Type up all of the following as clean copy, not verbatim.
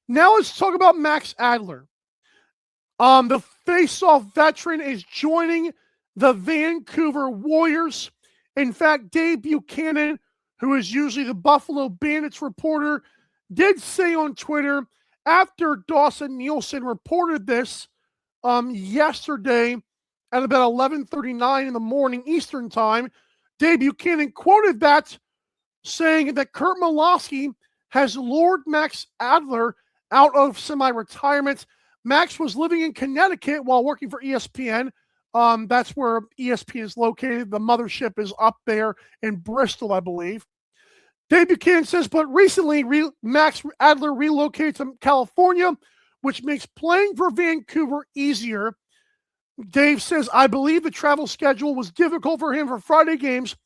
Now let's talk about Max Adler. The faceoff veteran is joining the Vancouver Warriors. In fact, Dave Buchanan, who is usually the Buffalo Bandits reporter, did say on Twitter after Dawson Nielsen reported this yesterday at about 11:39 in the morning Eastern time, Dave Buchanan quoted that, saying that Kurt Malosky has lured Max Adler out of semi-retirement. Max was living in Connecticut while working for ESPN. That's where ESPN is located. The mothership is up there in Bristol, I believe. Dave Buchanan says, but recently Max Adler relocated to California, which makes playing for Vancouver easier. Dave says, I believe the travel schedule was difficult for him for Friday games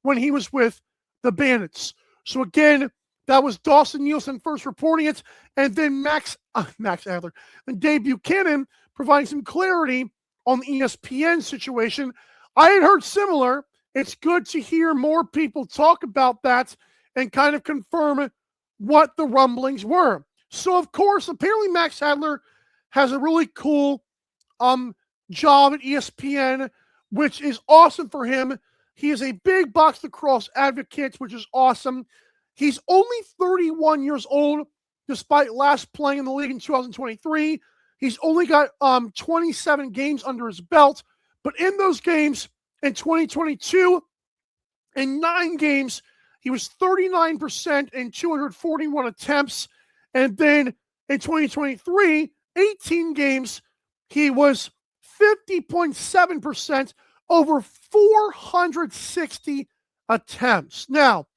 when he was with the Bandits. So again, that was Dawson Nielsen first reporting it, and then Max Adler and Dave Buchanan providing some clarity on the ESPN situation. I had heard similar. It's good to hear more people talk about that and kind of confirm what the rumblings were. So, of course, apparently Max Adler has a really cool job at ESPN, which is awesome for him. He is a big box lacrosse advocate, which is awesome. He's only 31 years old, despite last playing in the league in 2023. He's only got 27 games under his belt, but in those games in 2022, in 9 games, he was 39% in 241 attempts. And then in 2023, 18 games, he was 50.7% over 460 attempts. Now,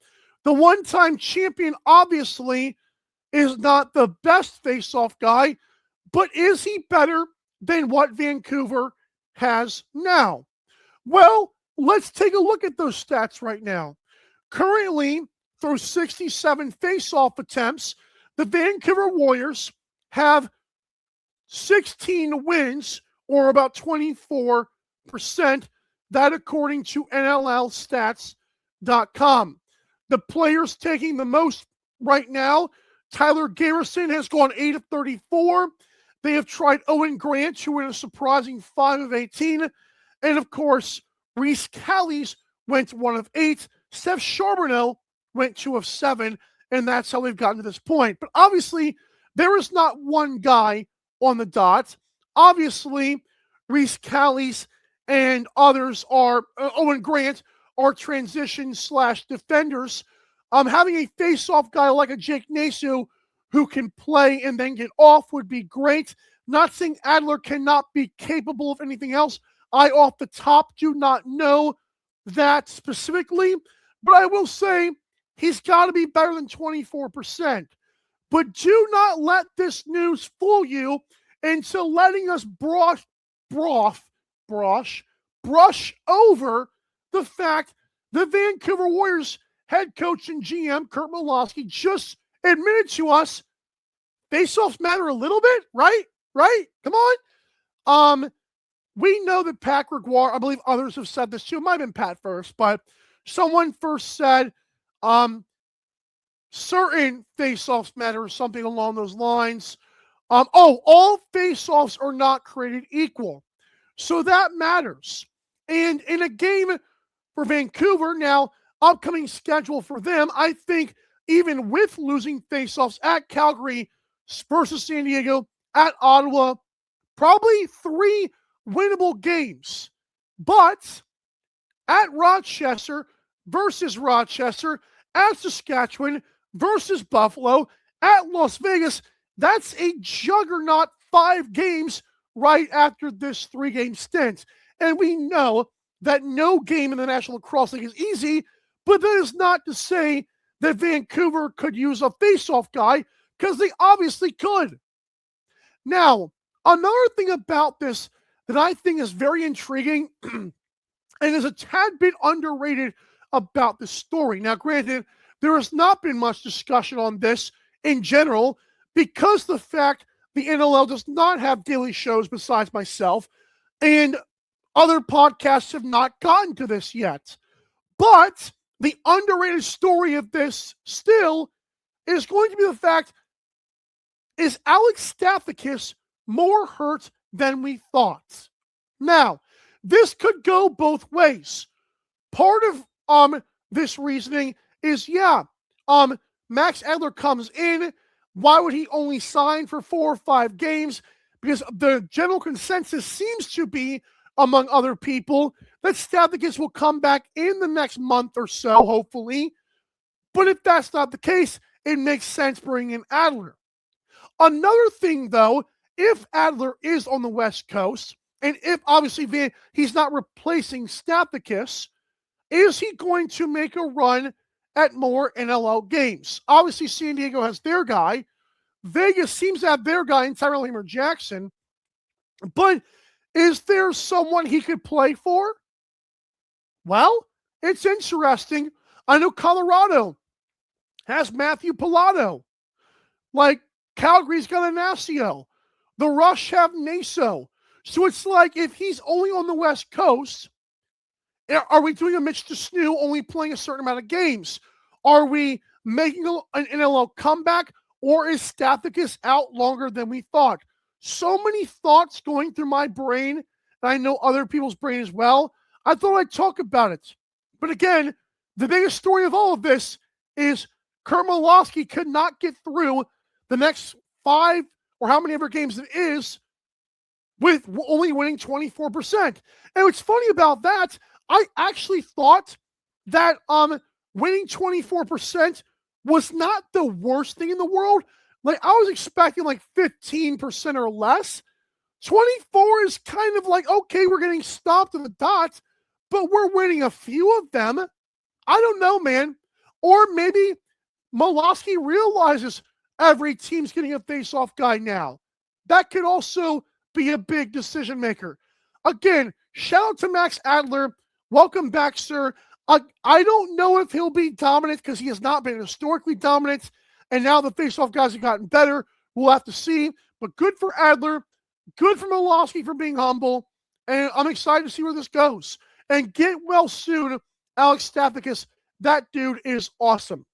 the one-time champion obviously is not the best face-off guy, but is he better than what Vancouver has now? Well, let's take a look at those stats right now. Currently, through 67 face-off attempts, the Vancouver Warriors have 16 wins, or about 24%. That according to NLLstats.com. The players taking the most right now, Tyler Garrison has gone 8 of 34. They have tried Owen Grant, who went a surprising 5 of 18. And of course, Reese Callies went 1 of 8. Steph Charbonneau went 2 of 7. And that's how they've gotten to this point. But obviously, there is not one guy on the dot. Obviously, Reese Callies and others are, Owen Grant, are transition/defenders. Having a face-off guy like a Jake Nasu who can play and then get off would be great. Not saying Adler cannot be capable of anything else. I, off the top, do not know that specifically, but I will say he's got to be better than 24%. But do not let this news fool you into letting us brush over the fact the Vancouver Warriors head coach and GM Kurt Malosky just admitted to us faceoffs matter a little bit, right? Come on. We know that Pat Gregoire, I believe others have said this too. It might have been Pat first, but someone first said certain faceoffs matter or something along those lines. All faceoffs are not created equal. So that matters. And in a game for Vancouver, now, upcoming schedule for them, I think even with losing faceoffs at Calgary versus San Diego, at Ottawa, probably 3 winnable games. But at Rochester versus Rochester, at Saskatchewan versus Buffalo, at Las Vegas, that's a juggernaut 5 games right after this 3-game stint. And we know that no game in the National Lacrosse League is easy, but that is not to say that Vancouver could use a face-off guy, because they obviously could. Now, another thing about this that I think is very intriguing and is a tad bit underrated about the story. Now, granted, there has not been much discussion on this in general because the fact the NLL does not have daily shows besides myself, and other podcasts have not gotten to this yet. But the underrated story of this still is going to be the fact is Alex Stathakis more hurt than we thought? Now, this could go both ways. Part of this reasoning is, Max Adler comes in. Why would he only sign for 4 or 5 games? Because the general consensus seems to be, among other people, that Stathakis will come back in the next month or so, hopefully. But if that's not the case, it makes sense bringing in Adler. Another thing, though, if Adler is on the West Coast, and if obviously he's not replacing Stathakis, is he going to make a run at more NLL games? Obviously, San Diego has their guy. Vegas seems to have their guy in Tyrell Hammer-Jackson. But is there someone he could play for? Well, it's interesting. I know Colorado has Matthew Pilato. Like, Calgary's got Ignacio. The Rush have Naso. So it's like, if he's only on the West Coast, are we doing a Mitch DeSnoo only playing a certain amount of games? Are we making an NLL comeback, or is Stathakis out longer than we thought? So many thoughts going through my brain, and I know other people's brain as well. I thought I'd talk about it. But again, the biggest story of all of this is Kurt Malosky could not get through the next 5 or how many other games it is with only winning 24%. And what's funny about that, I actually thought that winning 24% was not the worst thing in the world. Like, I was expecting like 15% or less. 24 is kind of like, okay, we're getting stopped in the dots, but we're winning a few of them. I don't know, man. Or maybe Malosky realizes every team's getting a face-off guy now. That could also be a big decision maker. Again, shout out to Max Adler. Welcome back, sir. I don't know if he'll be dominant because he has not been historically dominant, and now the face-off guys have gotten better. We'll have to see. But good for Adler. Good for Malosky for being humble. And I'm excited to see where this goes. And get well soon, Alex Stathakis. That dude is awesome.